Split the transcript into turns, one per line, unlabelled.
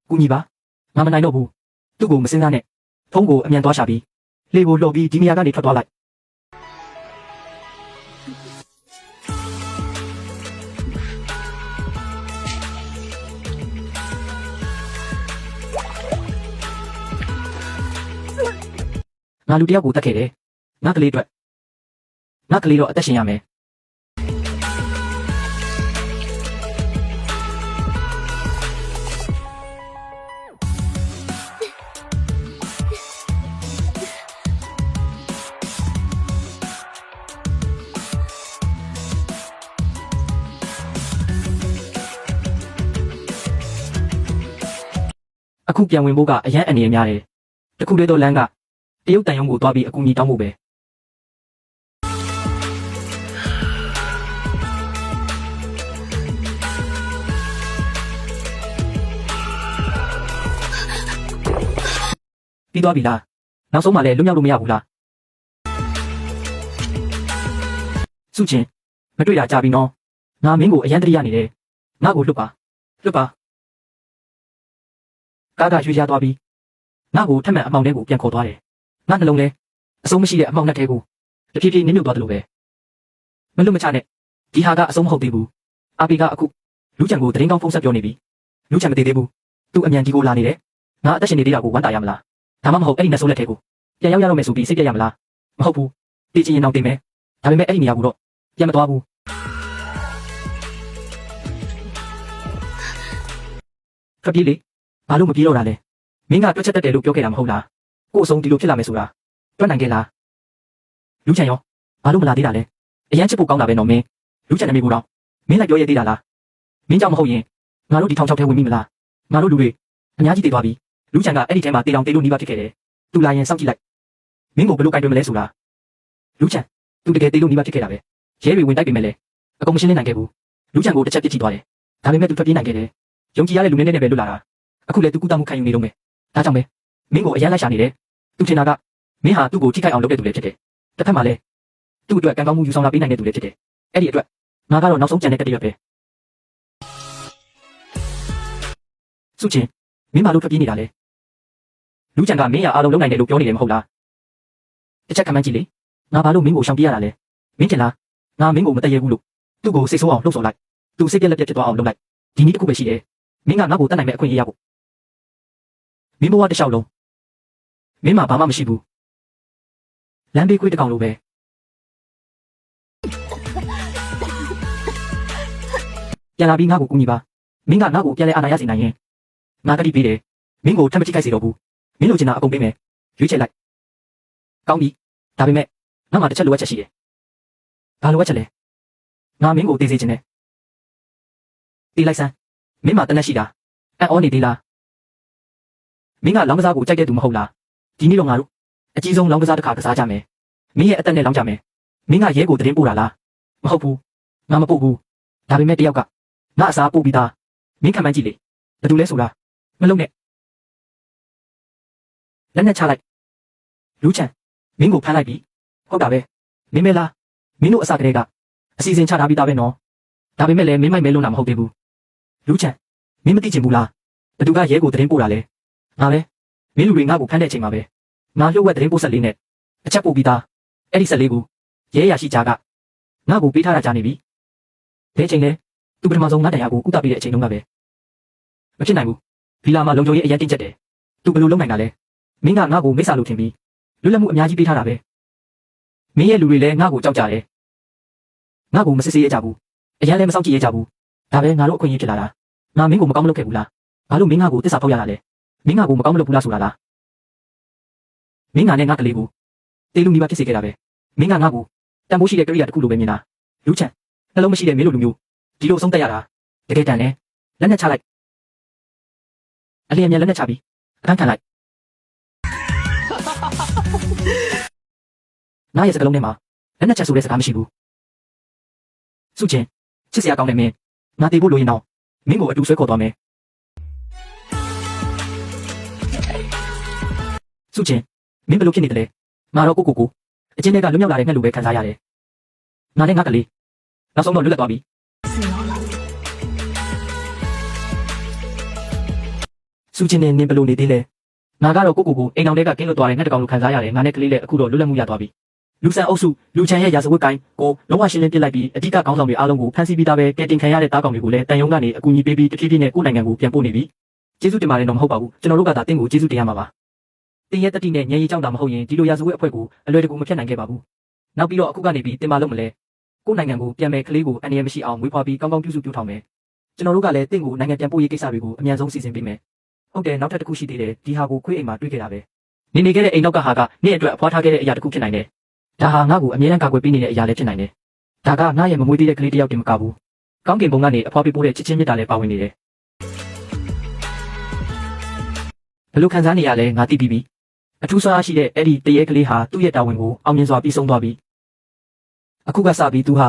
ကူညီပါငါမနိုင်တော့ဘူးသူ့ကိုမစင်းစားနဲ့ဖုန်းကိုအမြန်သွားရှာပြီးလေကိုလှုပ်ပြီးဒီနေရာကနေထွက်သွားလိုက်ငါလူတယောက်ကိုတတ်ခဲ့တယ်ငါကလေးအတွက်ငါကလေးတော့အသက်ရှင်ရမယ်အခုပြန်ဝင်ဖို့ကအရန်အနေရများတယ်တခုတည်းသောလမ်းကတရုတ်တန်ရုံကိုသွားပြီးအကူအညီတောင်းဖို့ပဲပြီးသွားပြီလားနောက်ဆုံးမှလည်းလွတ်မြောက်လို့မရဘူးလားစုချင်းမတွေ့တာကြာပြီနော်ငါမင်းကိုအရန်တရိယာနေတယ်ငါ့ကိုလွတ်ပါကားကရွှေ့ရသွားပြီးငါ့ကိုထက်မှန်အမောင်ထဲကိုပြန်ခေါ်သွားတယ်ငါနှလုံးလဲအဆုံးမရှိတဲ့အမောင်နဲ့ထဲကိုတဖြည်းဖြည်းနင်းမြုပ်သွားတယ်လို့ပဲမလွတ်မချနဲ့ဒီဟာကအဆုံးမဟုတ်သေးဘူးအာပီကအခုလူချန်ကိုသတင်းကောင်းဖုန်းဆက်ပြောနေပြီလူချန်မသေးသေးဘူးသူအမြန်ကြီးကိုလာနေတယ်ငါအသက်ရှင်နေသေးတာကိုဝမ်းတာရမလားဒါမှမဟုတ်အဲ့ဒီနှဆိုးလက်ထဲကိုပြန်ရောက်ရတော့မယ်ဆိုပြီးစိတ်ပြရမလားမဟုတ်ဘူးတည်ချင်ရင်တော့တင်မယ်ဒါပေမဲ့အဲ့ဒီနေရာကိုတော့ပြန်မသွားဘူးခပ်ပြေးလေဘာလို့မပြေးတော့တာလဲမင်းကတွက်ချက်တတ်တယ်လို့ပြောခဲ့တာမဟုတ်လားကို့အဆုံးဒီလိုဖြစ်လာမယ်ဆိုတာတွက်နိုင်ခဲ့လားလူချန်ရောဘာလို့မလာသေးတာလဲအရန်ချစ်ဖို့ကောင်းတာပဲနော်မင်းလူချန်နမေကိုတော့မင်းလိုက်ပြောရသေးတာလားမင်းကြောင့်မဟုတ်ရင်ငါတို့ဒီထောင်ချောက်ထဲဝင်မိမလားငါတို့လူတွေအများကြီးတည်သွားပြီလူချန်ကအဲ့ဒီထဲမှာတေတောင်တေလို့နှီးပါဖြစ်ခဲ့တယ်သူလာရင်စောင့်ကြည့်လိုက်မင်းကိုဘလို့ကြိုက်တွင်မလဲဆိုတာလူချန်သူတကယ်တေလို့နှီးပါဖြစ်ခဲ့တာပဲရဲတွေဝင်တိုက်ပေမဲ့လည်းအကုန်မရှင်းလင်းနိုင်ခဲ့ဘူးလူချန်ကိုတစ်ချက်ပြစ်ကြည့်သွားတယ်ဒါပေမဲ့သူထွက်ပြေးနိုင်ခဲ့တယ်ယုံကြည်ရတဲ့လူနဲ့ပဲလွတ်လာတာအခုလည်းသူကုသမှုခံယူနေတော့မယ်ဒါကြောင့်ပဲမင်းကိုအရန်လိုက်ရှာနေတယ်သူထင်တာကမင်းဟာသူ့ကိုထိခိုက်အောင်လုပ်တဲ့သူလည်းဖြစ်တယ်တစ်ဖက်မှာလည်းသူ့အတွက်ကံကောင်းမှုယူဆောင်လာပေးနိုင်တဲ့သူလည်းဖြစ်တယ်အဲ့ဒီအတွက်ငါကတော့နောက်ဆုံးကြံတဲ့တရက်ပဲစုချင်းမင်းဘာလို့ထွက်ပြေးနေတာလဲလူချန်ကမင်းရအားလုံးလုံးနိုင်တယ်လို့ပြောနေတယ်မဟုတ်လားတစ်ချက်ခံမှန်းကြည့်လေငါဘာလို့မင်းကိုရှောင်ပြေးရတာလဲမင်းထင်လားငါမင်းကိုမတည့်ရဘူးလို့သူ့ကိုစိတ်ဆိုးအောင်လှုပ်ဆော်လိုက်သူစိတ်ပြက်လက်ပြက်ဖြစ်သွားအောင်လုပ်လိုက်ဒီနည်းတစ်ခုပဲရှိတယ်မင်းကငါ့ကိုတတ်နိုင်မဲ့အခွင့်အရေးရဖို့မင်းဘဝတစ်လျှောက်လုံးမင်းမှာဘာမှမရှိဘူးလမ်းဘေးခွေးတစ်ကောင်လိုပဲပြန်လာပြီးငါ့ကိုကူညီပါမင်းကငါ့ကိုပြန်လဲအာဏာရစေနိုင်ရင်ငါကတိပေးတယ်မင်းကိုထပ်မထိခိုက်စေတော့ဘူးမင်းလိုချင်တာအကုန်ပေးမယ်ရွေးချယ်လိုက်ကောင်းပြီဒါပေမဲ့ငါမှတစ်ချက်လိုအပ်ချက်ရှိတယ်ဘာလိုအပ်ချက်လဲငါမင်းကိုသိစေချင်တယ်တီးလိုက်စမ်းမင်းမှာတနက်ရှိတာအံ့ဩနေသေးလားမင်းကလောင်းကစားကိုကြိုက်တဲ့သူမဟုတ်လားဒီနေ့တော့ငါတို့အကြီးဆုံးလောင်းကစားတစ်ခါကစားကြမယ်မင်းရဲ့အသက်နဲ့လောင်းကြမယ်မင်းကရဲကိုသတင်းပို့တာလားမဟုတ်ဘူးငါမပို့ဘူးဒါပေမဲ့တယောက်ကငါအစားပို့ပြီးသားမင်းခံမှန်းကြည့်လေဘယ်သူလဲဆိုတာမလုံးနဲ့လက်နဲ့ချလိုက်လူချန်မင်းကိုဖမ်းလိုက်ပြီဟုတ်တာပဲမင်းမဲလားမင်းတို့အစကတည်းကအစီအစဉ်ချထားပြီးသားပဲနော်ဒါပေမဲ့လည်းမင်းမိုက်မဲလုံးတာမဟုတ်သေးဘူးလူချန်မင်းမသိချင်ဘူးလားဘသူကရဲကိုသတင်းပို့တာလဲငါလဲမင်းလူတွေငါ့ကိုဖမ်းတဲ့အချိန်မှာပဲငါလှုပ်ဝက်သတင်းပို့ဆက်လေးနဲ့အချက်ပို့ပြီးသားအဲ့ဒီဆက်လေးကိုရဲရရှိကြကငါ့ကိုပေးထားတာကြားနေပြီဘယ်ချိန်လဲသူပထမဆုံးငါတရားကိုကုသပေးတဲ့အချိန်တုန်းကပဲမဖြစ်နိုင်ဘူးဖီလာမှာလုံခြုံရေးအရင်တင်းကျပ်တယ်သူဘယ်လိုလုပ်နိုင်တာလဲမင်းကငါ့ကိုမိစ္ဆာလို့ထင်ပြီးလွတ်လပ်မှုအများကြီးပေးထားတာပဲမင်းရဲ့လူတွေလည်းငါ့ကိုကြောက်ကြတယ်ငါ့ကိုမစစ်ဆေးရကြဘူးအရင်လည်းမစောင့်ကြည့်ရကြဘူးဒါပဲငါတို့အခွင့်အရေးဖြစ်လာတာငါမင်းကိုမကောင်းမလုပ်ခဲ့ဘူးလားဘာလို့မင်းငါကိုတစ္ဆာဖောက်ရတာလဲမင်းငါကိုမကောင်းမလုပ်ဘူးလားဆိုတာလားမင်းငါနဲ့ငါကလေးကိုတေးလူမိဘဖြစ်စေခဲ့တာပဲမင်းကငါကိုတန်ဖိုးရှိတဲ့ကိရိယာတစ်ခုလိုပဲမြင်တာလူချန်နှလုံးမရှိတဲ့မင်းလိုလူမျိုးဒီလိုအဆုံးတက်ရတာတကယ်တန်လဲလက်နဲ့ချလိုက်အလျင်မြန်လက်နဲ့ချပြီးအခန်းခံလိုက်နားရဲ့စကလုံးထဲမှာလက်နဲ့ချက်ဆိုတဲ့စကားမရှိဘူးစုချင်းချစ်စရာကောင်းတဲ့မင်းငါတေးဖို့လိုရင်တော့မင်းကိုအတူဆွဲခေါ်သွားမယ်စုချင်းမင်းဘယ်လိုဖြစ်နေတယ်လဲငါတော့ကိုအချင်းတွေကလွတ်မြောက်လာတဲ့ငှက်လိုပဲခံစားရတယ်ငါနဲ့ငါကလေးနောက်ဆုံးတော့လွတ်လပ်သွားပြီ စူချင်းနဲ့နင်းဘလို့နေသေးလဲငါကတော့ကိုအိမ်အောင်တွေကကင်းလွတ်သွားတဲ့ငှက်တကောင်လိုခံစားရတယ်ငါနဲ့ကလေးလည်းအခုတော့လွတ်လပ်မှုရသွားပြီလူဆန်အုပ်စုလူချန်ရဲ့ရာဇဝတ်ကိုင်းကိုလုံးဝရှင်းလင်းပြစ်လိုက်ပြီးအဓိကခေါင်းဆောင်တွေအားလုံးကိုဖမ်းဆီးပြီးသားပဲကဲတင်ခံရတဲ့တားကောင်တွေကိုလည်းတန်ယုံကနေအကူအညီပေးပြီးတဖြည်းဖြည်းနဲ့ကိုယ်နိုင်ငံကိုပြန်ပို့နေပြီကျေးဇူးတင်ပါတယ်တော့မဟုတ်ပါဘူးကျွန်တော်တို့ကသာတင့်ကိုကျေးဇူးတင်ရမှာပါတင်ရဲ့တတိနဲ့ညံရီကြောင့်တာမဟုတ်ရင်ဒီလိုရာဇဝတ်အဖွဲ့ကိုအလွယ်တကူမဖြတ်နိုင်ခဲ့ပါဘူးနောက်ပြီးတော့အခုကနေပြီးတင်မလို့မလဲကိုယ်နိုင်ငံကိုပြန်မဲ့ကလေးကိုအန္တရာယ်မရှိအောင်မွေးဖွားပြီးကောင်းကောင်းပြုစုပြုထောင်မယ်ကျွန်တော်တို့ကလည်းတင့်ကိုနိုင်ငံပြန်ပို့ရေးကိစ္စတွေကိုအမြန်ဆုံးစီစဉ်ပေးမယ်ဟုတ်တယ်နောက်ထပ်တစ်ခုရှိသေးတယ်ဒီဟာကိုခွေးအိမ်မှာတွေ့ခဲ့တာပဲနေခဲ့တဲ့အိမ်နောက်ကဟာကနေ့အတွက်အဖွားထားခဲ့တဲ့အရာတစ်ခုဖြစ်နိုင်တယ်ဒါဟာငါ့ကိုအမြဲတမ်းကာကွယ်ပေးနေတဲ့အရာလည်းဖြစ်နိုင်တယ်ဒါကငါ့ရဲ့မမွေးသေးတဲ့ကလေးတစ်ယောက်တင်မကဘူးကောင်းကင်ဘုံကနေအဖွားပေးပို့တဲ့ချစ်ချင်းမြတ်တာလည်းပါဝင်နေတယ်ဘယ်လိုခံစားနေရလဲငါသိပြီးပြီအထူးဆွမ်းအားရှိတဲ့အဲ့ဒီတရေကလေးဟာသူ့ရဲ့တာဝန်ကိုအောင်မြင်စွာပြီးဆုံးသွားပြီအခုကစပြီးသူဟာ